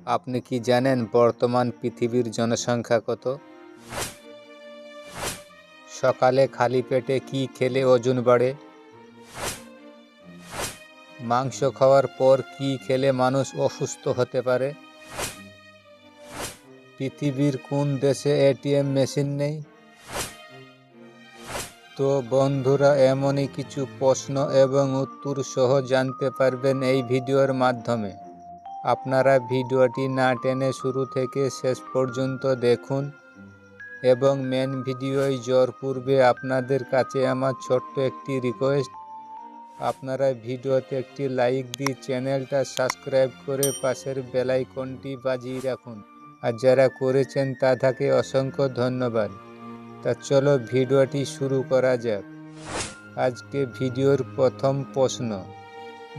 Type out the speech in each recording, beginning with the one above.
আপনি কি জানেন বর্তমান পৃথিবীর জনসংখ্যা কত? সকালে খালি পেটে কি খেলে ওজন বাড়ে? মাংস খাওয়ার পর কি খেলে মানুষ অসুস্থ হতে পারে? পৃথিবীর কোন দেশে এটিএম মেশিন নেই? তো বন্ধুরা, এমনই কিছু প্রশ্ন এবং উত্তর সহ জানতে পারবেন এই ভিডিওর মাধ্যমে। আপনারা ভিডিওটি না টেনে শুরু থেকে শেষ পর্যন্ত দেখুন এবং মেন ভিডিওয় যাওয়ার পূর্বে আপনাদের কাছে আমার ছোট্ট একটি রিকোয়েস্ট, আপনারা ভিডিওতে একটি লাইক দিয়ে চ্যানেলটা সাবস্ক্রাইব করে পাশের বেল আইকনটি বাজিয়ে রাখুন, আর যারা করেছেন তাদেরকে অসংখ্য ধন্যবাদ। তা চলো ভিডিওটি শুরু করা যাক। আজকে ভিডিওর প্রথম প্রশ্ন,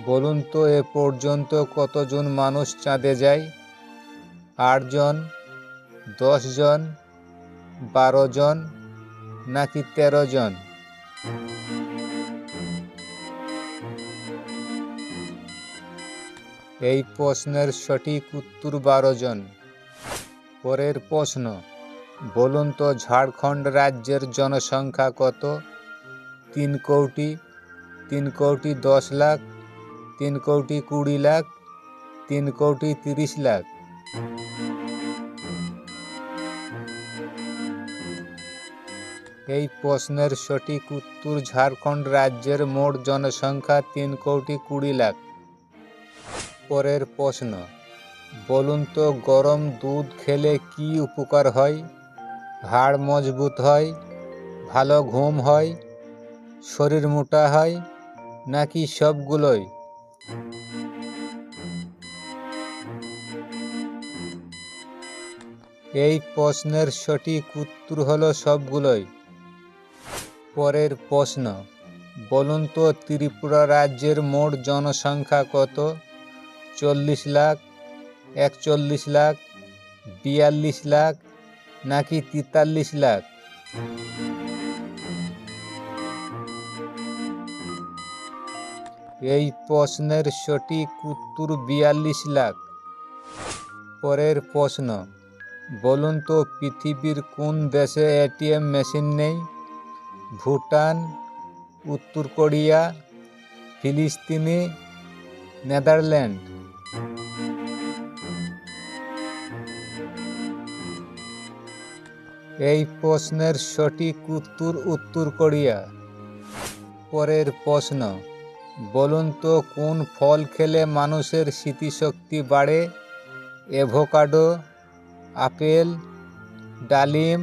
বলুন তো এ পর্যন্ত কতজন মানুষ চাঁদে যায়? 8 জন, 10 জন, 12 জন নাকি 13 জন? এই প্রশ্নের সঠিক উত্তর 12 জন। পরের প্রশ্ন, বলুন তো ঝাড়খণ্ড রাজ্যের জনসংখ্যা কত? 3 কোটি, 3 কোটি 10 লাখ, 3 কোটি 20 লাখ, 3 কোটি 30 লাখ? এই প্রশ্নের সঠিক উত্তর ঝাড়খণ্ড রাজ্যের মোট জনসংখ্যা 3 কোটি 20 লাখ। পরের প্রশ্ন, বলুন তো গরম দুধ খেলে কি উপকার হয়? হাড় মজবুত হয়, ভালো ঘুম হয়, শরীর মোটা হয় নাকি সবগুলোই? এই প্রশ্নের সঠিক উত্তর হলো সবগুলোই। পরের প্রশ্ন, বলুন তো ত্রিপুরা রাজ্যের মোট জনসংখ্যা কত? 40 লাখ, 41 লাখ, 42 লাখ নাকি 43 লাখ? এই প্রশ্নের সঠিক উত্তর 42 লাখ। পরের প্রশ্ন, বলুন তো পৃথিবীর কোন দেশে এটিএম মেশিন নেই? ভুটান, উত্তর কোরিয়া, ফিলিস্তিনি, নেদারল্যান্ড? এই প্রশ্নের সঠিক উত্তর উত্তর কোরিয়া। পরের প্রশ্ন, বলুন তো কোন ফল খেলে মানুষের স্মৃতিশক্তি বাড়ে? অ্যাভোকাডো, আপেল, ডালিম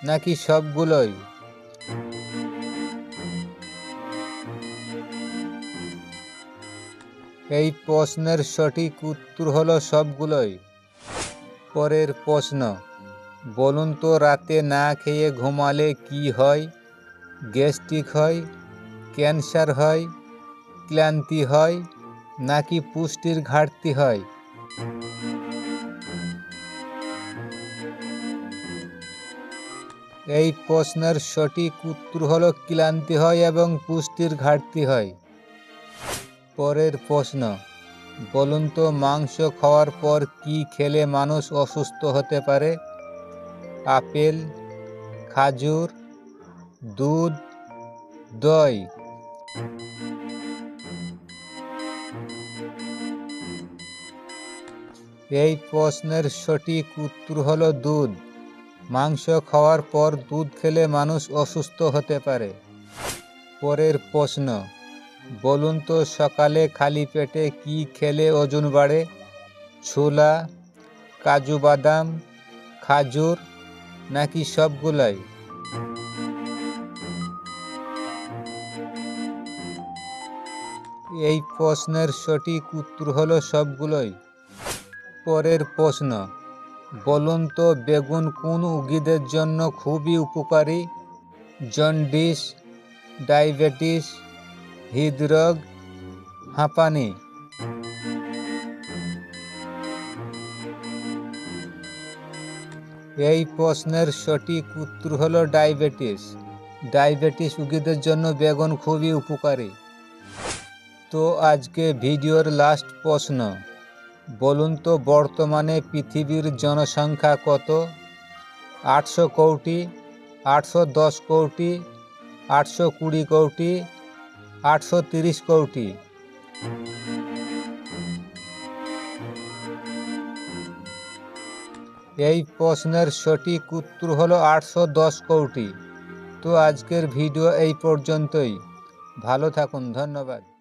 নাকি সবগুলোই? এই প্রশ্নের সঠিক উত্তর হলো সবগুলোই। পরের প্রশ্ন, বলুন তো রাতে না খেয়ে ঘুমালে কি হয়? গ্যাস্ট্রিক হয়, ক্যান্সার হয়, ক্লান্তি হয় নাকি পুষ্টির ঘাটতি হয়? এই প্রশ্নের সঠিক উত্তর হলো ক্লান্তি হয় এবং পুষ্টির ঘাটতি হয়। পরের প্রশ্ন, বলুন তো মাংস খাওয়ার পর কি খেলে মানুষ অসুস্থ হতে পারে? আপেল, খাজুর, দুধ, দই? এই প্রশ্নের সঠিক উত্তর হলো দুধ। মাংস খাওয়ার পর দুধ খেলে মানুষ অসুস্থ হতে পারে। পরের প্রশ্ন, বলুন তো সকালে খালি পেটে কি খেলে ওজন বাড়ে? ছোলা, কাজু বাদাম, খাজুর নাকি সবগুলাই? এই প্রশ্নের সঠিক উত্তর হলো সবগুলোই। পরের প্রশ্ন, বলুন তো বেগুন কোন উদ্ভিদের জন্য খুবই উপকারী? জন্ডিস, ডায়াবেটিস, হৃদরোগ, হাঁপানি? এই প্রশ্নের সঠিক উত্তর হলো ডায়াবেটিস। ডায়াবেটিস রোগীদের জন্য বেগুন খুবই উপকারী। তো আজকে ভিডিওর লাস্ট প্রশ্ন, বলুন তো বর্তমানে পৃথিবীর জনসংখ্যা কত? 800 কোটি, 810 কোটি, 820 কোটি, 830 কোটি। এই প্রশ্নের সঠিক উত্তর হলো 810 কোটি। তো আজকের ভিডিও এই পর্যন্তই। ভালো থাকুন, ধন্যবাদ।